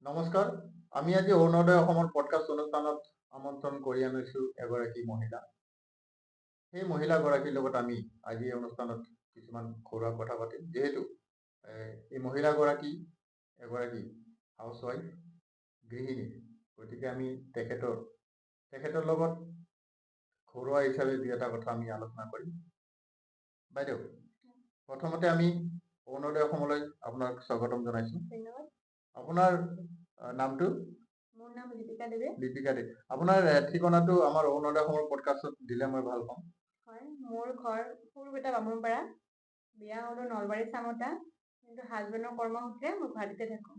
নমস্কাৰ। আমি আজি অৰুণোদয় অসমৰ পডকাষ্ট অনুষ্ঠানত আমন্ত্ৰণ কৰি আনিছো এগৰাকী মহিলা। সেই মহিলাগৰাকীৰ লগত আমি আজি এই অনুষ্ঠানত কিছুমান ঘৰুৱা কথা পাতিম। যিহেতু এই মহিলাগৰাকী এগৰাকী হাউচৱাইফ, গৃহিণী। গতিকে আমি তেখেতৰ লগত ঘৰুৱা হিচাপে দুই এটা কথা আমি আলোচনা কৰিম। বাইদেউ, প্ৰথমতে আমি অৰুণোদয় অসমলৈ আপোনাক স্বাগতম জনাইছো। ধন্যবাদ। আপোনাৰ নামটো? মোৰ নাম লিপিকা দেৱী। লিপিকা দেৱী। আপোনাৰ ঠিকনাটো আমাৰ অৰুণোদয় অসমৰ পডকাষ্টত দিলে মই ভাল পাম। হয়, মোৰ ঘৰ সৰুপেটা বামুণপাৰা, বিয়া হ'লো নলবাৰী চামতা, কিন্তু হাজবেণ্ডৰ কৰ্মসূত্ৰে মই গুৱাহাটীতে থাকোঁ।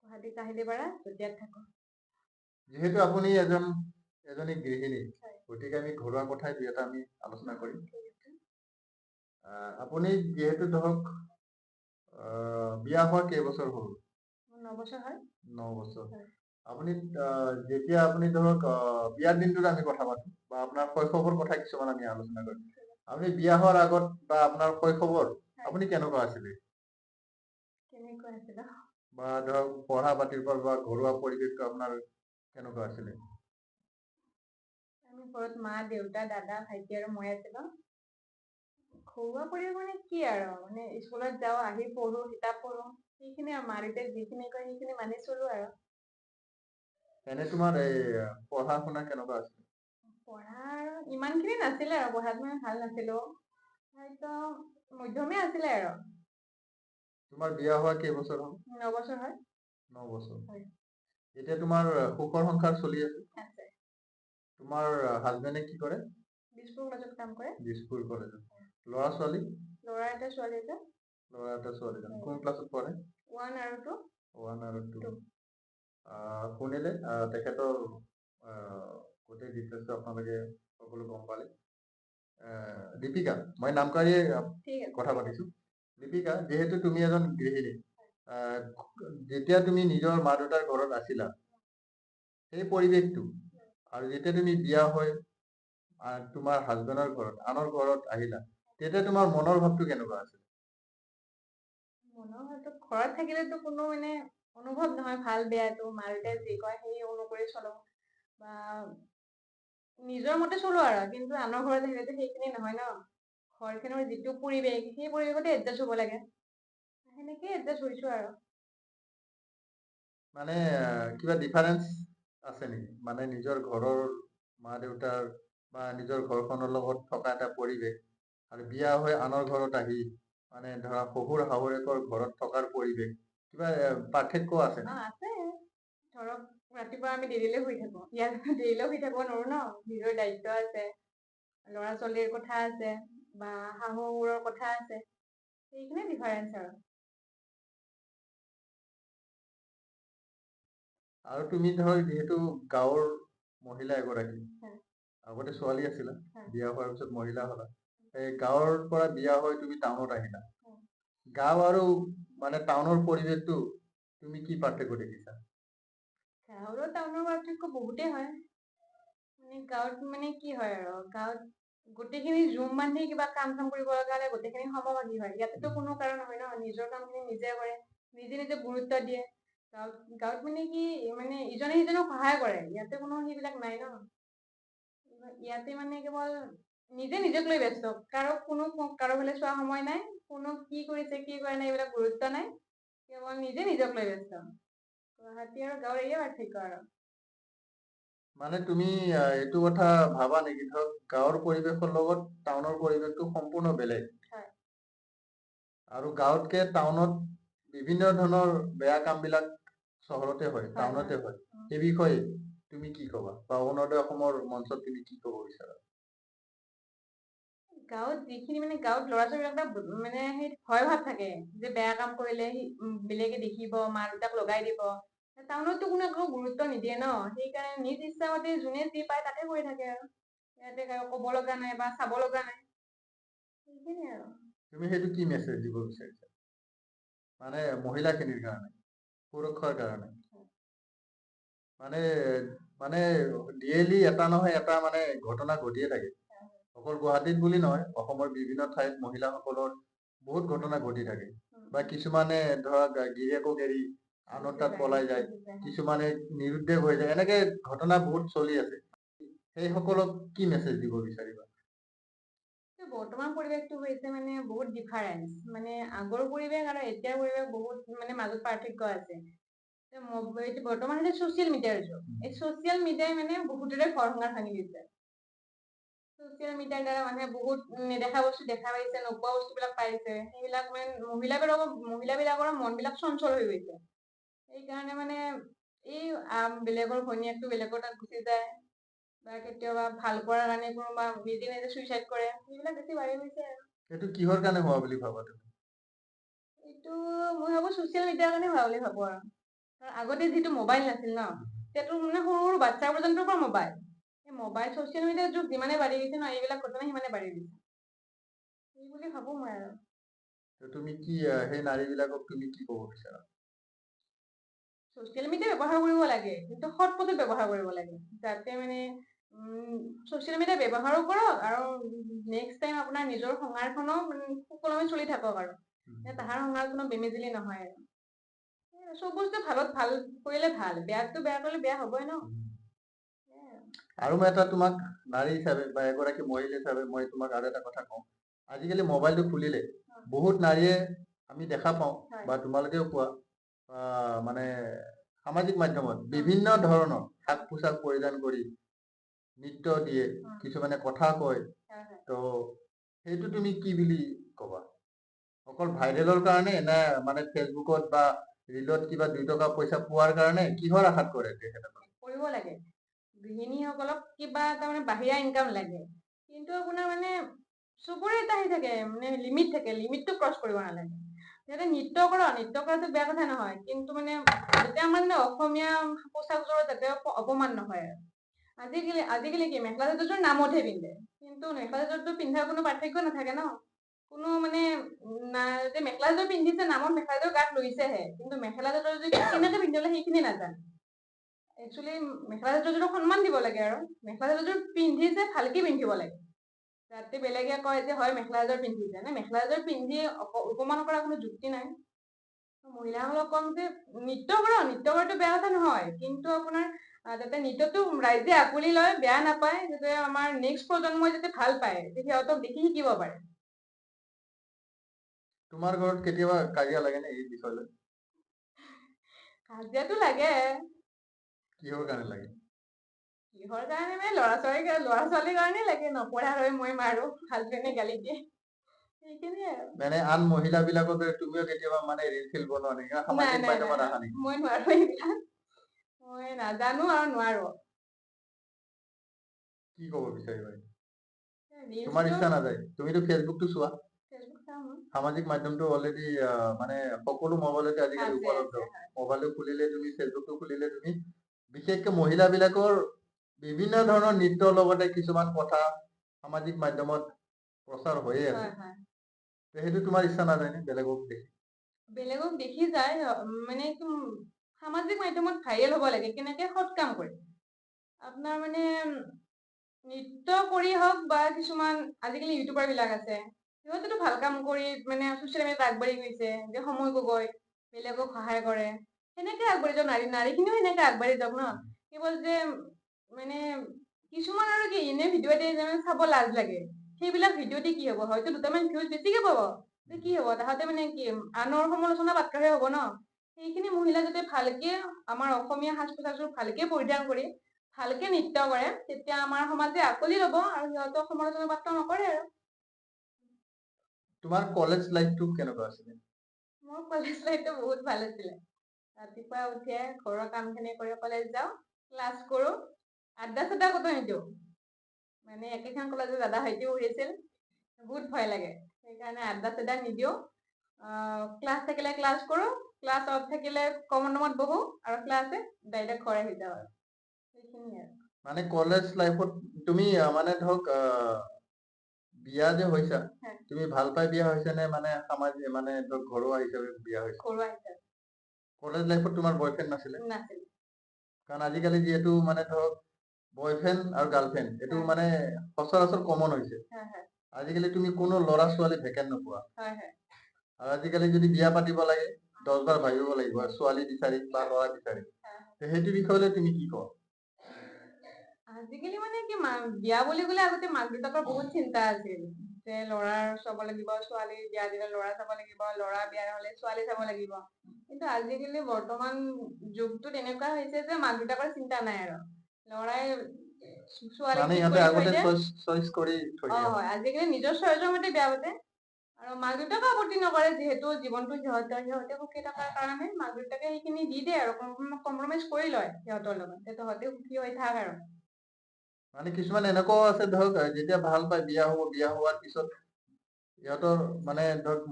গুৱাহাটী কাহিলীপাৰা জটিয়াত থাকোঁ। যিহেতু আপুনি এজনী গৃহিণী, গতিকে আমি ঘৰুৱা কথাই দুই এটা আমি আলোচনা কৰিম। আপুনি যিহেতু ধৰক বিয়া হোৱা কেইবছৰ হ'ল? 9 বছৰ হয়। 9 বছৰ। হয়। আপুনি যেতিয়া আপুনি ধৰক বিয়াৰ দিনটোত আমি কথা পাতো বা আপোনাৰ শৈশৱৰ কথা কিছুমান আমি আলোচনা কৰিম। আপুনি বিয়া হোৱাৰ আগত বা আপোনাৰ শৈশৱৰ আপুনি কেনেকুৱা আছিলে? কেনেকুৱা আছিলে? বা ধৰক পঢ়া পাতিৰ পৰা বা ঘৰুৱা পৰিৱেশটো আপোনাৰ কেনেকুৱা আছিলে? আমি ঘৰত মা, দেউতা, দাদা, ভাইটি আৰু মই আছিলোঁ। ঘৰুৱা পৰিৱেশ মানে কি আৰু, মানে স্কুলত যাওঁ, আহি পঢ়ো, কিতাপ পঢ়ো, সেইখিনি আৰু মা দেউতাই যিখিনি কয় সেইখিনি মানি চলো আৰু। এনে তোমাৰ এই পঢ়া শুনা কেনেকুৱা আছিল? পঢ়া ইমানখিনি নাছিলে আৰু, পঢ়াত মই ভাল নাছিলো, হয়তো মধ্যমীয়া আছিলে আৰু। তোমাৰ বিয়া হোৱা কেইবছৰ হ'ল? 9 বছৰ হয়। 9 বছৰ। হয়। এতিয়া তোমাৰ সুখৰ সংসাৰ চলি আছে? আছে। তোমাৰ হাজবেণ্ডে কি কৰে? দিছপুৰ কলেজত কাম কৰে। দিছপুৰ কলেজত। ল'ৰা ছোৱালী? ল'ৰা এটা, ছোৱালী এটা। ল'ৰা এটা, ছোৱালী এটা। কোন ক্লাছত পঢ়ে? 1 আৰু 2। 1 আৰু 2। শুনিলে তেখেতৰ গোটেই ডিটেইলছটো আপোনালোকে সকলো গম পালে। দীপিকা, মই নাম কাঢ়িয়ে কথা পাতিছো। দীপিকা, যিহেতু তুমি এজন গৃহিণী, যেতিয়া তুমি নিজৰ মা দেউতাৰ ঘৰত আছিলা, সেই পৰিৱেশটো আৰু যেতিয়া তুমি বিয়া হৈ তোমাৰ হাজবেণ্ডৰ ঘৰত, আনৰ ঘৰত আহিলা, তেতিয়া তোমাৰ মনৰ ভাৱটো কেনেকুৱা আছিল? মনৰ ভাৱটো ঘৰত থাকিলেতো কোনো মানে অনুভৱ নহয়, ভাল বেয়াটো মা দেউতাই যি কয় সেই অনুসৰি চলো, বা নিজৰ মতে চলো আৰু। কিন্তু আনৰ ঘৰত থাকিলেতো সেইখিনি নহয় ন। ঘৰখনৰ যিটো পৰিৱেশ, সেই পৰিৱেশতে এডজাষ্ট হ'ব লাগে। সেনেকেই এডজাষ্ট হৈছো আৰু। মানে কিবা ডিফাৰেঞ্চ আছে নেকি? মানে নিজৰ ঘৰৰ মা দেউতাৰ বা নিজৰ ঘৰখনৰ লগত থকা এটা পৰিৱেশ আৰু বিয়া হৈ আনৰ ঘৰত আহি মানে ধৰা শহুৰ শাহুৰেকৰ ঘৰত থকাৰ পৰিৱেশ, কিবা পাৰ্থক্য আছে নেকি? আছে। ধৰক ৰাতিপুৱা আমি দেৰিলৈ শুই থাকো, ইয়াত দেৰিলৈ শুই থাকিব নোৱাৰো ন, নিজৰ দায়িত্ব আছে, ল'ৰা ছোৱালীৰ কথা আছে, বা শাহু শহুৰৰ কথা আছে, সেইখিনিয়ে ডিফাৰেঞ্চ আৰু। আৰু তুমি ধৰ যিহেতু গাঁৱৰ মহিলা এগৰাকী, হয়। আগতে ছোৱালী আছিলা, হয়। বিয়া হোৱাৰ পিছত মহিলা হলা, এই গাঁৱৰ পৰা বিয়া হৈ তুমি টাউনত আহিলা, হয়। গাঁও আৰু মানে টাউনৰ পৰিৱেশটো তুমি কি পাৰ্থক্য দেখিছা? গাঁও আৰু টাউনৰ পাৰ্থক্য বহুতেই হয়। মানে গাঁৱত মানে কি হয় আৰু, গাঁৱত গোটেইখিনি জুম বান্ধি কিবা কাম চাম কৰিব লগা হলে গোটেইখিনি সমভাগী হয়। ইয়াতেতো কোনো কাৰণ নহয় ন, নিজৰ কামখিনি নিজে কৰে, নিজে নিজে গুৰুত্ব দিয়ে। গাঁৱত মানে কি, মানে ইজনে সিজনক সহায় কৰে, ইয়াতে কোনো সেইবিলাক নাই ন। ইয়াতে মানে কেৱল নিজে নিজক লৈ ব্যস্ত, কাৰো ফালে চোৱা সময় নাই, কোনো কি কৰিছে কি কৰা নাই এইবিলাক গুৰুত্ব নাই, কেৱল নিজে নিজক লৈ ব্যস্ত। গুৱাহাটী আৰু গাঁৱৰ এইয়ে পাৰ্থক্য আৰু। মানে তুমি এইটো কথা ভাবা নেকি, ধৰক গাঁৱৰ পৰিৱেশৰ লগত টাউনৰ পৰিৱেশটো সম্পূৰ্ণ বেলেগ? হয়। আৰু গাঁৱতকে টাউনত বিভিন্ন ধৰণৰ বেয়া কাম বিলাক চহৰতে হয়, হয় টাউনতে হয়। সেই বিষয়ে তুমি কি কবা, বা অৰুণোদয় অসমৰ মঞ্চত তুমি কি কব বিচাৰা? গাঁৱত যিখিনি মানে গাঁৱত ল'ৰা ছোৱালীবিলাক মানে সেই ভয় ভাৱ থাকে, যে বেয়া কাম কৰিলে বেলেগে দেখিব, মা দেউতাক লগাই দিব। টাউনততো কোনো একো গুৰুত্ব নিদিয়ে ন, সেইকাৰণে নিজ ইচ্ছামতে যোনে যি পায় তাকে কৰি থাকে আৰু। ইয়াতে কাৰো ক'ব লগা নাই বা চাব লগা নাই, সেইখিনিয়ে আৰু। তুমি সেইটো কি মেছেজ দিব বিচাৰিছা, মানে মহিলাখিনিৰ কাৰণে, সুৰক্ষাৰ কাৰণে? মানে মানে ডেইলি এটা নহয় এটা মানে ঘটনা ঘটিয়ে থাকে। অকল গুৱাহাটীত বুলি নহয়, অসমৰ বিভিন্ন ঠাইত মহিলাসকলৰ বহুত ঘটনা ঘটি থাকে। বা কিছুমানে ধৰক গিৰিয়েকক এৰি আনৰ তাত পলাই যায়, কিছুমানে নিৰুদ্দেশ হৈ যায়, এনেকে ঘটনা বহুত চলি আছে। সেইসকলক কি মেছেজ দিব বিচাৰিবা? বৰ্তমান পৰিৱেশটো হৈছে মানে বহুত ডিফাৰেঞ্চ, মানে আগৰ পৰিৱেশ আৰু এতিয়াৰ পৰিৱেশ বহুত মানে মাজত পাৰ্থক্য আছে। এইটো বৰ্তমান হৈছে ছচিয়েল মিডিয়াৰ যুগ। এই ছচিয়েল মিডিয়াই মানে বহুতৰে ঘৰ সংসাৰ ভাঙি দিছে। ছচিয়েল মিডিয়াৰ দ্বাৰা মানুহে বহুত নেদেখা বস্তু দেখা পাইছে, নোপোৱা বস্তুবিলাক পাইছে। সেইবিলাক মানে মহিলাবিলাকৰ মনবিলাক চঞ্চল হৈ গৈছে। সেইকাৰণে মানে এই বেলেগৰ ভনীয়েকটো বেলেগৰ তাত গুচি যায়, বা কেতিয়াবা ভাল পোৱাৰ কাৰণে কোনোবা নিজে নিজে চুইচাইড কৰে, সেইবিলাক বেছি বাঢ়ি গৈছে আৰু। এইটো কিহৰ কাৰণে হোৱা বুলি ভাবা তুমি? এইটো মই ভাবো ছচিয়েল মিডিয়াৰ কাৰণে হোৱা বুলি ভাবো আৰু। কাৰণ আগতে যিটো মোবাইল নাছিল ন, সেইটো মানে সৰু সৰু বাচ্ছা পৰ্যন্তৰ পৰা মোবাইল। এই মোবাইল ছচিয়েল মিডিয়াৰ যুগ যিমানে বাঢ়ি গৈছে ন, এইবিলাক ঘটনা সিমানে বাঢ়ি গৈছে, এই বুলি ভাবো মই আৰু। তুমি কি সেই নাৰীবিলাকক তুমি কি ক'ব বিচাৰা? ছচিয়েল মিডিয়া ব্যৱহাৰ কৰিব লাগে, কিন্তু সৎ পথত ব্যৱহাৰ কৰিব লাগে, যাতে মানে ছচিয়েল মিডিয়া ব্যৱহাৰো কৰক আৰু নেক্সট টাইম আপোনাৰ নিজৰ সংসাৰখনো সুকলমে চলি থাকক আৰু, তাহাৰ সংসাৰখনো বেমেজিলি নহয় আৰু। চব বস্তু ভালত ভাল কৰিলে ভাল, বেয়াটো বেয়া কৰিলে বেয়া হ'বই ন। আৰু মই এটা তোমাক নাৰী হিচাপে বা এগৰাকী মহিলা হিচাপে মই তোমাক আৰু এটা কথা কওঁ। আজিকালি মোবাইলটো খুলিলে বহুত নাৰীয়ে আমি দেখা পাওঁ বা তোমালোকেও কোৱা, মানে সামাজিক মাধ্যমত বিভিন্ন ধৰণৰ সাজ পোছাক পৰিধান কৰি নৃত্য দিয়ে, কিছুমানে কথা কয়। তো সেইটো তুমি কি বুলি ক'বা? অকল ভাইৰেলৰ কাৰণে নে মানে ফেচবুকত বা ৰিলত কিবা 2 টকা পইচা পোৱাৰ কাৰণে, কিহৰ আশাত কৰে তেখেতসকলে? কৰিব লাগে, গৃহিণীসকলক কিবা এটা মানে বাহিৰা ইনকাম লাগে, কিন্তু আপোনাৰ মানে চবৰে এটা সেই থাকে, মানে লিমিট থাকে, লিমিটটো ক্ৰছ কৰিব নালাগে। যাতে নৃত্য কৰা, নৃত্য কৰাটো বেয়া কথা নহয়, কিন্তু মানে যাতে আমাৰ মানে অসমীয়া পোচাকযোৰৰ যাতে অপমান নহয় আৰু। আজিকালি কি মেখেলা চাদৰযোৰ নামতহে পিন্ধে, কিন্তু মেখেলা চাদৰটো পিন্ধাৰ কোনো পাৰ্থক্য নাথাকে ন। কোনো মানে যে মেখেলা চাদৰ পিন্ধিছে, নামত মেখেলা চাদৰ গাত লৈছেহে, কিন্তু মেখেলা চাদৰ যে কেনেকে পিন্ধিব লাগে সেইখিনি নাজানে। একচুৱেলি মেখেলা চাদৰযোৰক সন্মান দিব লাগে আৰু মেখেলা চাদৰযোৰ পিন্ধিছে ভালকে পিন্ধিব লাগে, যাতে বেলেগে কয় যে হয় মেখেলা চাদৰ পিন্ধিছে। নে মেখেলা চাদৰ পিন্ধি অপমান কৰাৰ কোনো যুক্তি নাই। মহিলাসকলক কম যে নৃত্য কৰা, নৃত্য কৰাটো বেয়া কথা নহয়, কিন্তু আপোনাৰ যাতে নৃত্যটো ৰাইজে আঁকোৱালি লয়, বেয়া নাপায়, যাতে আমাৰ নেক্সট প্ৰজন্মই যাতে ভাল পায়, সিহঁতক দেখি শিকিব পাৰে। তোমাৰ ঘৰত কেতিয়াবা কাজিয়া লাগে নে এই বিষয়লৈ? কাজিয়াটো লাগে। কিহৰ কাৰণে লাগে? কিহৰ কাৰণে মানে ল'ৰা ছোৱালীৰ কাৰণেই লাগে, নপঢ়া হৈ মই মাৰো, হাজবেণ্ডে গালি দিয়ে, সেইখিনিয়ে আৰু। মানে আন মহিলাবিলাকক তুমিও কেতিয়াবা মানে ৰিল চিল বনোৱা নেকি? নাই সামাজিক নাই মাধ্যমত নাই, আহা নেকি? মই নোৱাৰো এইবিলাক, মই নাজানো আৰু নোৱাৰো। কি ক'ব বিচাৰিবা? তোমাৰ নিউজটো ইচ্ছা নাযায়? তুমিতো ফেচবুকটো চোৱা, ফেচবুক চাওঁ মই। সামাজিক মাধ্যমটো অলৰেডি মানে সকলো মোবাইলতে আজিকালি আছে উপলব্ধ। আছে, হয়। মোবাইলটো খুলিলে তুমি, ফেচবুকটো খুলিলে তুমি, বিশেষকে মহিলাবিলাকৰ বিভিন্ন ধৰণৰ নৃত্যৰ লগতে কিছুমান কথা সামাজিক মাধ্যমত প্ৰচাৰ হৈয়ে আছে। হয় হয়। সেইটো তোমাৰ ইচ্ছা নাযায় নে বেলেগক দেখি? বেলেগক দেখি যায়, মানে এইটো সামাজিক মাধ্যমত ভাইৰেল হ'ব লাগে, কেনেকে সৎ কাম কৰি। আপোনাৰ মানে নৃত্য কৰি হওক বা কিছুমান আজিকালি ইউটিউবাৰ বিলাক আছে, সিহঁতেতো ভাল কাম কৰি মানে ছচিয়েল মিডিয়াত আগবাঢ়ি গৈছে, যে সময় গগৈ বেলেগক সহায় কৰে, সেনেকে আগবাঢ়ি যাওক, নাৰীখিনিও সেনেকে আগবাঢ়ি যাওক ন। কেৱল যে মানে কিছুমান আৰু কি এনে ভিডিঅ' দিয়ে যে চাব লাজ লাগে, সেইবিলাক ভিডিঅ' দি কি হ'ব, হয়তো দুটামান ভিউজ বেছিকে পাব, কি হ'ব তাহাঁতে মানে কি আনৰ সমালোচনা পাত্ৰহে হ'ব ন। সেইখিনি মহিলা যাতে ভালকে আমাৰ অসমীয়া সাজ পোছাকযোৰ ভালকে পৰিধান কৰি ভালকে নৃত্য কৰে, তেতিয়া আমাৰ সমাজে আঁকোৱালি ল'ব আৰু সিহঁতক সমালোচনা পাত্ৰ নকৰে আৰু। তোমাৰ কলেজ লাইফটো কেনেকুৱা আছিলে? মোৰ কলেজ লাইফটো বহুত ভাল আছিলে। ৰাতিপুৱা উঠিয়ে ঘৰৰ কামখিনি কৰি কলেজ যাওঁ, ক্লাছ কৰোঁ, আড্ডা চাড্ডা ক'তো নিদিওঁ। মানে একেখন কলেজত দাদা ভাইটিও পঢ়িছিল, বহুত ভয় লাগে, সেইকাৰণে আড্ডা চাড্ডা নিদিওঁ। ক্লাছ থাকিলে ক্লাছ কৰোঁ, ক্লাছ অফ থাকিলে কমন ৰুমত বহোঁ, আৰু ক্লাছ ডাইৰেক্ট ঘৰ আহি যাওঁ আৰু, সেইখিনিয়ে আৰু। মানে কলেজ লাইফত তুমি মানে ধৰক বিয়া যে হৈছা, তুমি ভাল পাই বিয়া হৈছা নে মানে সামাজিক মানে ধৰক ঘৰুৱা হিচাপে বিয়া হৈছা? ঘৰুৱা হিচাপে। কলেজ লাইফত তোমাৰ বয়ফ্ৰেণ্ড নাছিলে? নাছিল। কাৰণ আজিকালি যিহেতু মানে ধৰক বয়ফ্ৰেণ্ড আৰু গাৰ্লফ্ৰেণ্ড এইটো মানে সচৰাচৰ কমন হৈছে। আজিকালি তুমি কোনো ল'ৰা ছোৱালী ভেকেণ্ট নোপোৱা। আৰু আজিকালি যদি বিয়া পাতিব লাগে, 10বাৰ ভাবিব লাগিব ছোৱালী বিচাৰি বা ল'ৰা বিচাৰি। তে সেইটো বিষয়লৈ তুমি কি কোৱা? আজিকালি মানে কি বিয়া বুলি ক'লে আগতে মাক দেউতাকৰ বহুত চিন্তা আছিল যে ল'ৰাৰ চাব লাগিব, ছোৱালী বিয়া দিলে ল'ৰা চাব লাগিব, ল'ৰা বিয়া হলে ছোৱালী চাব লাগিব। কিন্তু আজিকালি বৰ্তমান যুগটোত এনেকুৱা হৈছে যে মাক দেউতাকৰ চিন্তা নাই আৰু ল'ৰাই ছোৱালীক মানে ঠিক ইহঁতে কৰি থৈ আগতে দিয়ে। চইচ কৰি থৈ দিয়ে। হয়, আজিকালি নিজৰ চইজৰ মতে বিয়া পাতে আৰু মাক দেউতাকে আপত্তি নকৰে, যিহেতু জীৱনটো সিহঁতে সুখী থকাৰ কাৰণে মাক দেউতাকে সেইখিনি দি দিয়ে আৰু কম্প্ৰমাইজ কৰি লয় সিহঁতৰ লগত, যে তহঁতে সুখী হৈ থাক আৰু। মানে কিছুমান এনেকুৱাও আছে ধৰক যেতিয়া ভাল পায় বিয়া হ'ব, বিয়া হোৱাৰ পিছত সিহঁতৰ মানে ধৰক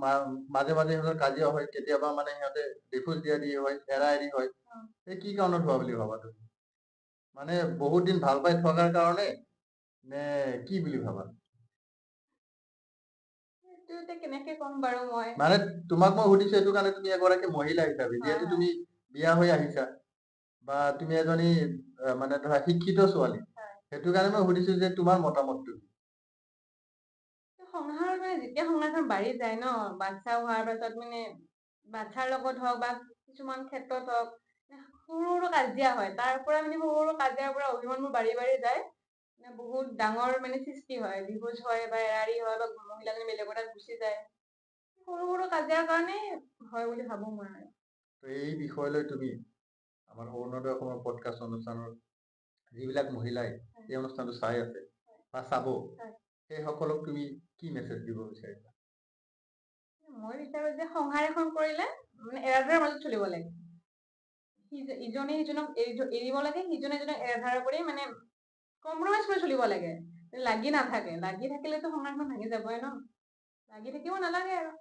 মাজে মাজে সিহঁতৰ কাজিয়া হয়, কেতিয়াবা মানে সিহঁতে ডিভোৰ্চ দিয়া দি হয়, এৰা এৰি হয়। এই কি কাৰণত হোৱা বুলি ভাবা তুমি? মানে বহুত দিন ভাল পাই থকাৰ কাৰণে নে কি বুলি ভাবা? সেইটো এতিয়া কেনেকে ক'ম বাৰু মই। মানে তোমাক মই সুধিছো এইটো কাৰণে তুমি এগৰাকী মহিলা হিচাপে, হয় যিহেতু হয় তুমি বিয়া হৈ আহিছা বা তুমি এজনী মানে ধৰা শিক্ষিত ছোৱালী, হয়। সেইটো কাৰণে মই সুধিছো যে তোমাৰ মতামতটো কি? সংসাৰত মানে যেতিয়া সংসাৰখন বাঢ়ি যায় ন, বাচ্ছা হোৱাৰ পাছত মানে বাচ্ছাৰ লগত হওক বা কিছুমান ক্ষেত্ৰত হওক সৰু সৰু কাজিয়া হয়, তাৰ পৰা মানে সৰু সৰু কাজিয়াৰ পৰা অভিমানবোৰ বাঢ়ি বাঢ়ি যায়, মানে বহুত ডাঙৰ মানে সৃষ্টি হয়, ডিভোৰ্চ হয় বা এৰাৰি হয় বা মহিলাজনী বেলেগৰ তাত গুচি যায়। সৰু সৰু কাজিয়াৰ কাৰণে হয় বুলি ভাবো মই আৰু। তো এই বিষয়লৈ তুমি আমাৰ অৰুণোদয় অসমৰ পডকাষ্ট অনুষ্ঠানৰ যিবিলাক মহিলাই এই অনুষ্ঠানটো চাই আছে বা চাব, সেই সকলক তুমি কি মেছেজ দিব বিচাৰিবা? মই বিচাৰো যে সংসাৰ এখন কৰিলে মানে এৰাধাৰৰ মাজত চলিব লাগে। ইজনে সিজনক এৰিব লাগে, সিজনে সিজনক এৰাধাৰ কৰি মানে কম্প্ৰমাইজ কৰি চলিব লাগে। লাগি নাথাকে, লাগি থাকিলেতো সংসাৰখন ভাঙি যাবই ন, লাগি থাকিব নালাগে আৰু।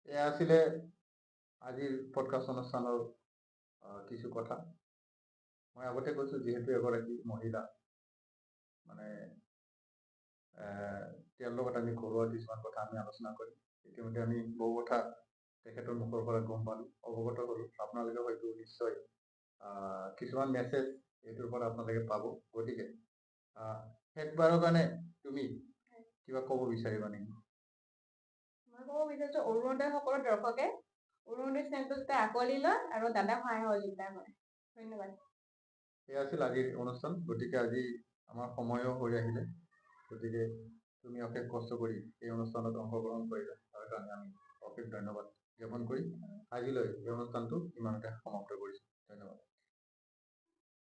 এয়া আছিলে আজিৰ পডকাষ্ট অনুষ্ঠানৰ কিছু কথা। মই আগতে কৈছো যিহেতু এগৰাকী মহিলা, মানে তেওঁৰ লগত আমি ঘৰুৱা কিছুমান কথা আমি আলোচনা কৰিম। ইতিমধ্যে আমি বহু কথা তেখেতৰ মুখৰ পৰা গম পালো, অৱগত হলো। আপোনালোকে হয়তো নিশ্চয় কিছুমান মেছেজ এইটোৰ পৰা আপোনালোকে পাব। গতিকে শেষবাৰৰ কাৰণে তুমি কিবা ক'ব বিচাৰিবা নেকি? মই ক'ব বিচাৰিছো অৰুণোদয় সকলো দৰ্শকে অৰুণোদয় চেনেলটো যাতে আঁকোৱালি লয় আৰু দাদাক সহায় সহযোগিতা কৰে। ধন্যবাদ। এই আছিল আজিৰ অনুষ্ঠান। গতিকে আজি আমাৰ সময়ো হৈ আহিলে, গতিকে তুমি অশেষ কষ্ট কৰি এই অনুষ্ঠানত অংশগ্ৰহণ কৰিলা, তাৰ কাৰণে আমি অশেষ ধন্যবাদ জ্ঞাপন কৰি আজিলৈ এই অনুষ্ঠানটো ইমানতে সমাপ্ত কৰিছো। ধন্যবাদ।